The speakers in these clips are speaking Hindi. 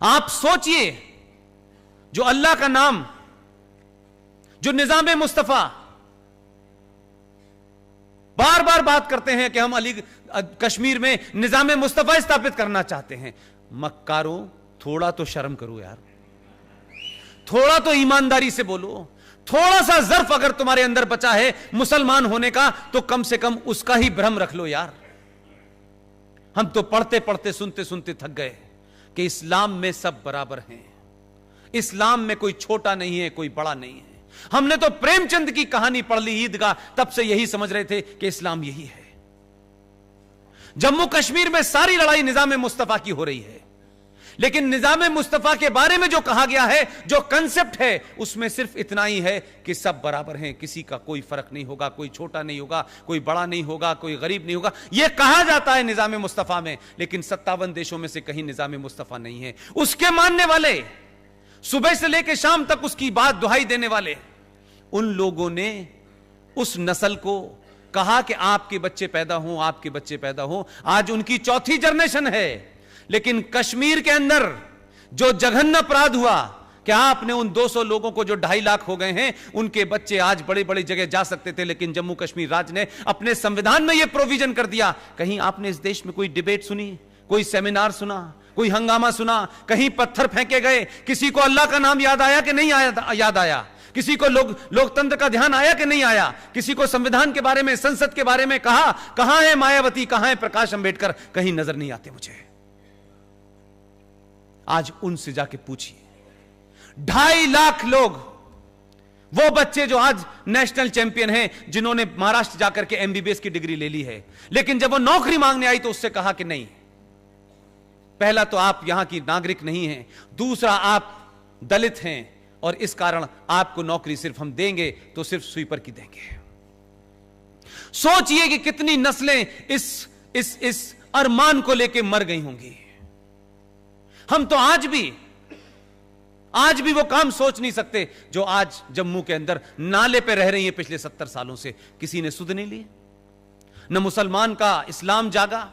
आप सोचिए, जो अल्लाह का नाम, जो निजाम मुस्तफा, बार बार बात करते हैं कि हम कश्मीर में निजाम मुस्तफा स्थापित करना चाहते हैं। मक्कारों, थोड़ा तो शर्म करो यार, थोड़ा तो ईमानदारी से बोलो। थोड़ा सा ज़र्फ अगर तुम्हारे अंदर बचा है मुसलमान होने का, तो कम से कम उसका ही भ्रम रख लो यार। हम तो पढ़ते पढ़ते सुनते सुनते थक गए कि इस्लाम में सब बराबर हैं, इस्लाम में कोई छोटा नहीं है, कोई बड़ा नहीं है। हमने तो प्रेमचंद की कहानी पढ़ ली ईदगाह, तब से यही समझ रहे थे कि इस्लाम यही है। जम्मू कश्मीर में सारी लड़ाई निजाम मुस्तफा की हो रही है, लेकिन निजाम मुस्तफा के बारे में जो कहा गया है, जो कंसेप्ट है, उसमें सिर्फ इतना ही है कि सब बराबर हैं, किसी का कोई फर्क नहीं होगा, कोई छोटा नहीं होगा, कोई बड़ा नहीं होगा, कोई गरीब नहीं होगा। यह कहा जाता है निजाम मुस्तफा में, लेकिन 57 देशों में से कहीं निजाम मुस्तफा नहीं है। उसके मानने वाले, सुबह से लेकर शाम तक उसकी बात दुहाई देने वाले, उन लोगों ने उस नस्ल को कहा कि आपके बच्चे पैदा हों, आपके बच्चे पैदा हों। आज उनकी चौथी जनरेशन है, लेकिन कश्मीर के अंदर जो जघन्य अपराध हुआ कि आपने उन 200 लोगों को जो 2.5 लाख हो गए हैं, उनके बच्चे आज बड़ी बड़ी जगह जा सकते थे, लेकिन जम्मू कश्मीर राज्य ने अपने संविधान में यह प्रोविजन कर दिया। कहीं आपने इस देश में कोई डिबेट सुनी, कोई सेमिनार सुना, कोई हंगामा सुना? कहीं पत्थर फेंके गए? किसी को अल्लाह का नाम याद आया कि नहीं याद आया? किसी को लोकतंत्र का ध्यान आया कि नहीं आया? किसी को संविधान के बारे में, संसद के बारे में कहा? कहां है मायावती, कहां है प्रकाश अंबेडकर? कहीं नजर नहीं आते मुझे। आज उनसे जाके पूछिए, 2.5 लाख लोग, वो बच्चे जो आज नेशनल चैंपियन हैं, जिन्होंने महाराष्ट्र जाकर के एमबीबीएस की डिग्री ले ली है, लेकिन जब वो नौकरी मांगने आई तो उससे कहा कि नहीं, पहला तो आप यहां की नागरिक नहीं हैं, दूसरा आप दलित हैं, और इस कारण आपको नौकरी सिर्फ हम देंगे तो सिर्फ स्वीपर की देंगे। सोचिए कि कितनी नस्लें इस अरमान को लेकर मर गई होंगी। हम तो आज भी वो काम सोच नहीं सकते जो आज जम्मू के अंदर नाले पे रह रही है पिछले 70 सालों से। किसी ने सुध नहीं ली, न मुसलमान का इस्लाम जागा,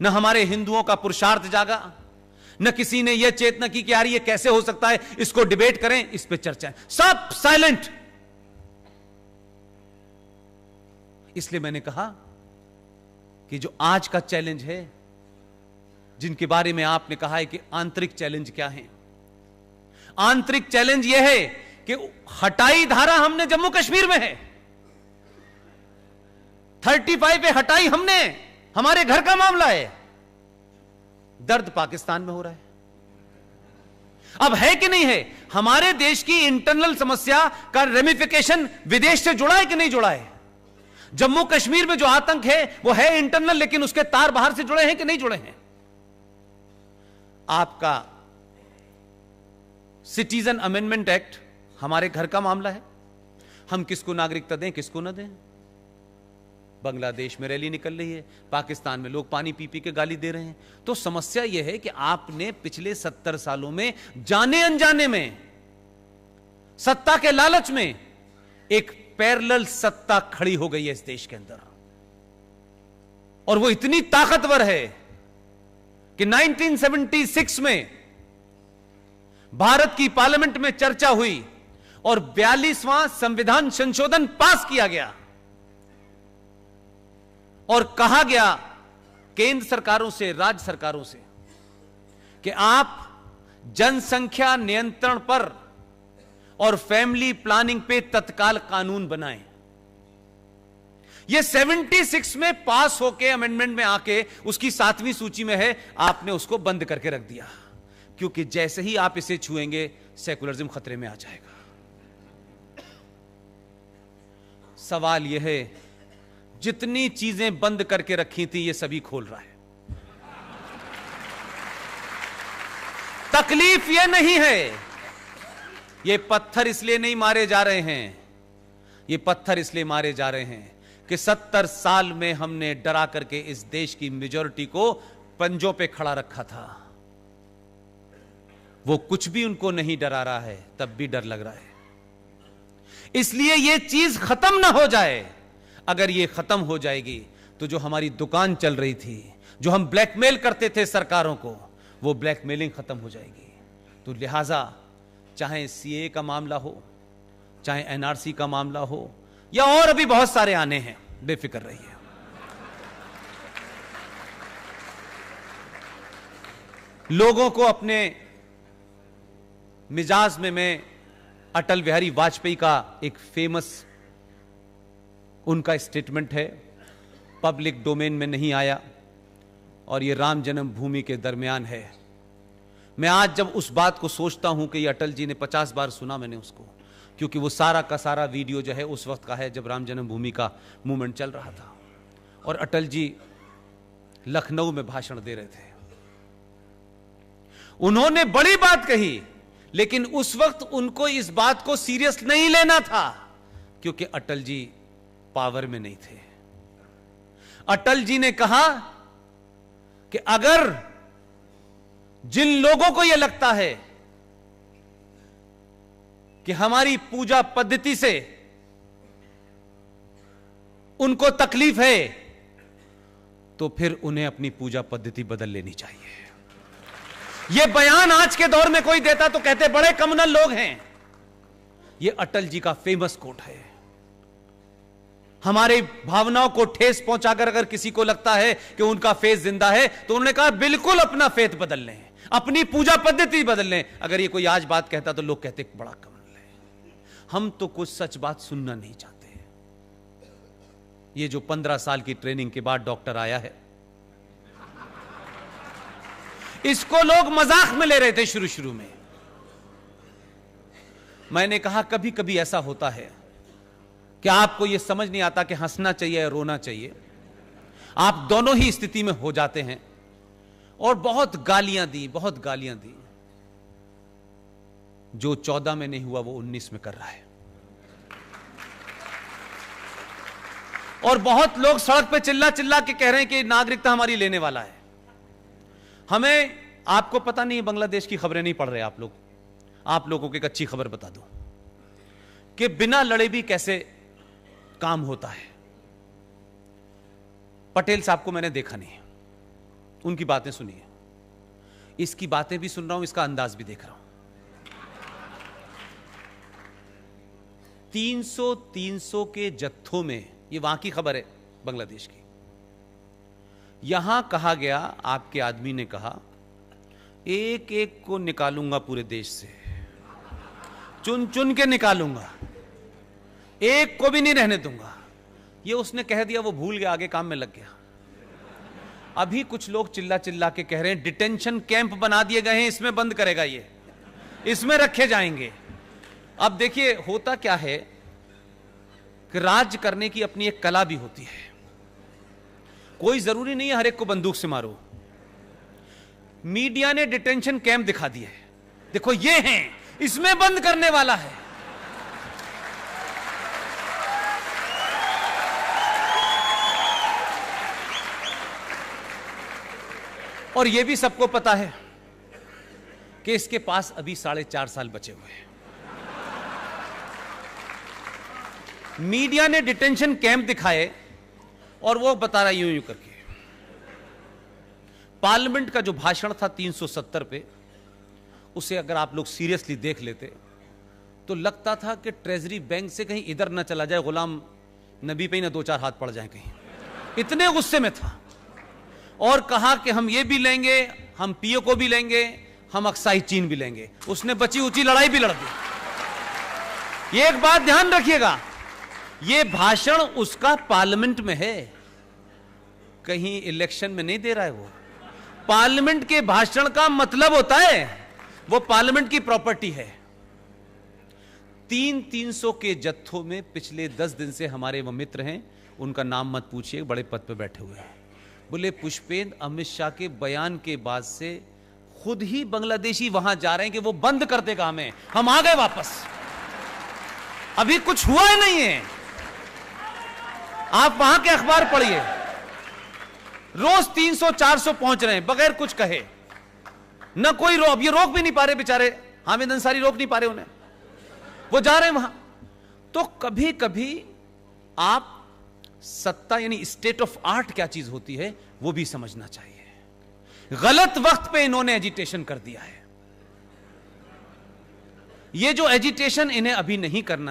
न हमारे हिंदुओं का पुरुषार्थ जागा, न किसी ने यह चेतना की कि यार ये कैसे हो सकता है, इसको डिबेट करें, इस पे चर्चा। सब साइलेंट। इसलिए मैंने कहा कि जो आज का चैलेंज है, जिनके बारे में आपने कहा है कि आंतरिक चैलेंज क्या है, आंतरिक चैलेंज यह है कि हटाई धारा हमने जम्मू कश्मीर में है, 35 पे हटाई हमने, हमारे घर का मामला है। दर्द पाकिस्तान में हो रहा है। अब है कि नहीं है? हमारे देश की इंटरनल समस्या का रेमिफिकेशन विदेश से जुड़ा है कि नहीं जुड़ा है? जम्मू कश्मीर में जो आतंक है वो है इंटरनल, लेकिन उसके तार बाहर से जुड़े हैं कि नहीं जुड़े हैं? आपका सिटीजन अमेंडमेंट एक्ट हमारे घर का मामला है। हम किसको नागरिकता दें, किसको न दें? बांग्लादेश में रैली निकल रही है, पाकिस्तान में लोग पानी पी पी के गाली दे रहे हैं। तो समस्या यह है कि आपने पिछले 70 सालों में जाने अनजाने में, सत्ता के लालच में, एक पैरेलल सत्ता खड़ी हो गई है इस देश के अंदर, और वो इतनी ताकतवर है कि 1976 में भारत की पार्लियामेंट में चर्चा हुई और 42वां संविधान संशोधन पास किया गया और कहा गया केंद्र सरकारों से, राज्य सरकारों से, कि आप जनसंख्या नियंत्रण पर और फैमिली प्लानिंग पे तत्काल कानून बनाएं। यह 76 में पास होके अमेंडमेंट में आके उसकी 7वीं सूची में है, आपने उसको बंद करके रख दिया, क्योंकि जैसे ही आप इसे छुएंगे सेकुलरिज्म खतरे में आ जाएगा। सवाल यह है, जितनी चीजें बंद करके रखी थी ये सभी खोल रहा है। तकलीफ यह नहीं है, ये पत्थर इसलिए नहीं मारे जा रहे हैं, ये पत्थर इसलिए मारे जा रहे हैं कि 70 साल में हमने डरा करके इस देश की मेजॉरिटी को पंजों पे खड़ा रखा था। वो कुछ भी उनको नहीं डरा रहा है, तब भी डर लग रहा है। इसलिए ये चीज खत्म ना हो जाए। अगर ये खत्म हो जाएगी तो जो हमारी दुकान चल रही थी, जो हम ब्लैकमेल करते थे सरकारों को, वो ब्लैकमेलिंग खत्म हो जाएगी। तो लिहाजा चाहे सीए का मामला हो, चाहे एनआरसी का मामला हो, या और अभी बहुत सारे आने हैं, बेफिक्र रहिए। लोगों को अपने मिजाज में मैं अटल बिहारी वाजपेयी का एक फेमस उनका स्टेटमेंट है, पब्लिक डोमेन में नहीं आया और ये राम जन्मभूमि के दरमियान है। मैं आज जब उस बात को सोचता हूं कि ये अटल जी ने 50 बार सुना मैंने उसको, क्योंकि वो सारा का सारा वीडियो जो है उस वक्त का है जब राम जन्मभूमि का मूवमेंट चल रहा था और अटल जी लखनऊ में भाषण दे रहे थे। उन्होंने बड़ी बात कही, लेकिन उस वक्त उनको इस बात को सीरियस नहीं लेना था, क्योंकि अटल जी पावर में नहीं थे। अटल जी ने कहा कि अगर जिन लोगों को यह लगता है कि हमारी पूजा पद्धति से उनको तकलीफ है, तो फिर उन्हें अपनी पूजा पद्धति बदल लेनी चाहिए। यह बयान आज के दौर में कोई देता तो कहते बड़े कम्युनल लोग हैं। यह अटल जी का फेमस कोट है। हमारी भावनाओं को ठेस पहुंचाकर अगर किसी को लगता है कि उनका फेथ जिंदा है, तो उन्होंने कहा बिल्कुल अपना फेथ बदल लें, अपनी पूजा पद्धति बदल लें। अगर ये कोई आज बात कहता तो लोग कहते बड़ा कम्युनल है। हम तो कुछ सच बात सुनना नहीं चाहते। ये जो 15 साल की ट्रेनिंग के बाद डॉक्टर आया है, इसको लोग मजाक में ले रहे थे शुरू शुरू में। मैंने कहा कभी कभी ऐसा होता है कि आपको यह समझ नहीं आता कि हंसना चाहिए या रोना चाहिए। आप दोनों ही स्थिति में हो जाते हैं। और बहुत गालियां दी, बहुत गालियां दी। जो 14 में नहीं हुआ वो 19 में कर रहा है। और बहुत लोग सड़क पे चिल्ला चिल्ला के कह रहे हैं कि नागरिकता हमारी लेने वाला है। हमें, आपको पता नहीं, बांग्लादेश की खबरें नहीं पढ़ रहे आप लोग। आप लोगों को एक अच्छी खबर बता दूं कि बिना लड़े भी कैसे काम होता है। पटेल साहब को मैंने देखा नहीं, उनकी बातें सुनी है। इसकी बातें भी सुन रहा हूं, इसका अंदाज भी देख रहा हूं। 300 के जत्थों में, ये वहां की खबर है बांग्लादेश की। यहां कहा गया, आपके आदमी ने कहा, एक एक को निकालूंगा पूरे देश से, चुन चुन के निकालूंगा, एक को भी नहीं रहने दूंगा। ये उसने कह दिया, वो भूल गया, आगे काम में लग गया। अभी कुछ लोग चिल्ला चिल्ला के कह रहे हैं डिटेंशन कैंप बना दिए गए हैं, इसमें बंद करेगा, ये इसमें रखे जाएंगे। अब देखिए होता क्या है कि राज्य करने की अपनी एक कला भी होती है। कोई जरूरी नहीं है हर एक को बंदूक से मारो। मीडिया ने डिटेंशन कैंप दिखा दिए, देखो ये हैं, इसमें बंद करने वाला है। और यह भी सबको पता है कि इसके पास अभी 4.5 साल बचे हुए हैं। मीडिया ने डिटेंशन कैंप दिखाए और वो बता रहा यूं यूं करके। पार्लियामेंट का जो भाषण था 370 पे, उसे अगर आप लोग सीरियसली देख लेते तो लगता था कि ट्रेजरी बैंक से कहीं इधर ना चला जाए, गुलाम नबी पे ही ना 2-4 हाथ पड़ जाए कहीं, इतने गुस्से में था। और कहा कि हम ये भी लेंगे, हम पीओ को भी लेंगे, हम अक्साई चीन भी लेंगे। उसने बची ऊंची लड़ाई भी लड़ दी। ये एक बात ध्यान रखिएगा, ये भाषण उसका पार्लियामेंट में है, कहीं इलेक्शन में नहीं दे रहा है वो। पार्लियामेंट के भाषण का मतलब होता है वो पार्लियामेंट की प्रॉपर्टी है। 300 के जत्थों में पिछले 10 दिन से हमारे वो मित्र हैं, उनका नाम मत पूछिए, बड़े पद पे बैठे हुए हैं। बोले पुष्पेंद्र, अमित शाह के बयान के बाद से खुद ही बांग्लादेशी वहां जा रहे हैं कि वो बंद कर देगा हमें, हम आ गए वापस। अभी कुछ हुआ ही नहीं है। आप वहां के अखबार पढ़िए, रोज 300-400 पहुंच रहे हैं बगैर कुछ कहे। न कोई अब ये रोक भी नहीं पा रहे बेचारे, हामिद अंसारी रोक नहीं पा रहे उन्हें, वो जा रहे हैं वहां। तो कभी कभी आप सत्ता यानी स्टेट ऑफ आर्ट क्या चीज होती है वो भी समझना चाहिए। गलत वक्त पे इन्होंने एजिटेशन कर दिया है। ये जो एजिटेशन इन्हें अभी नहीं करना